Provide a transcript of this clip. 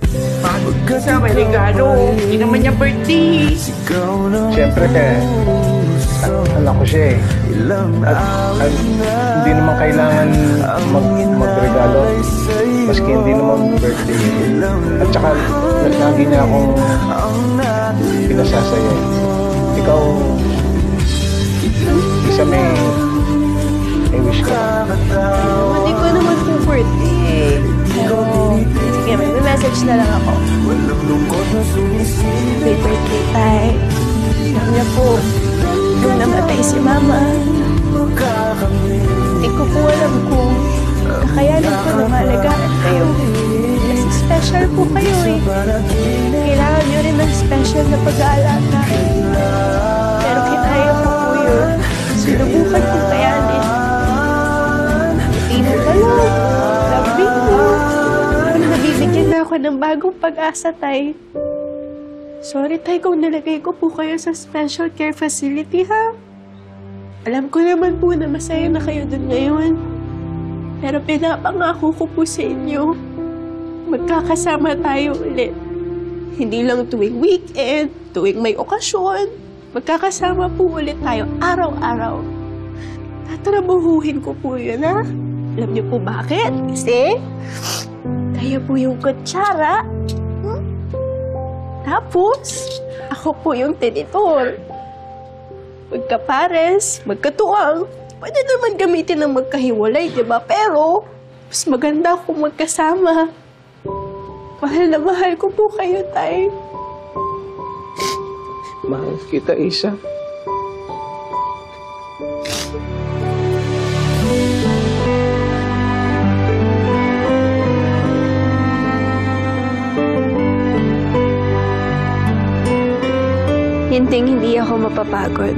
Isa, may regalo. Hindi naman niya birthday. Siyempre, anak ko siya eh. At hindi naman kailangan magregalo. Maski hindi naman birthday. At saka, lagi niya akong pinasasaya. Ikaw, isa may wish ka. Hindi ko naman po birthday. Pero, sige, may message na lang ako. Happy birthday, Tay. Alam niya po, nung namatay si Mama, hindi ko po alam kung kakayanin ko na malagaan kayo. Kasi special po kayo eh. Kailangan niyo rin ng special na pag-aalaga. Pero kinaya ko po yun. Sinubukan kong kayanin. Ino ka lang. Sabi ko. Nabibigyan na ako ng bagong pag-asa, Tay. Sorry, Tay, kung nalagay ko po kayo sa special care facility, ha? Alam ko naman po na masaya na kayo dun ngayon. Pero pinapangako ko po sa inyo, magkakasama tayo ulit. Hindi lang tuwing weekend, tuwing may okasyon. Magkakasama po ulit tayo araw-araw. Tatrabahuhin ko po yun, ha? Alam niyo po bakit? Kasi kayo po yung kutsara. Tapos, ako po yung tinitor. Magkapares, magkatuwang. Pwede naman gamitin ng magkahiwalay, di ba? Pero, mas maganda kung magkasama. Mahal na mahal ko po kayo, Tay. Mahal kita, Isa. Hindi ako mapapagod.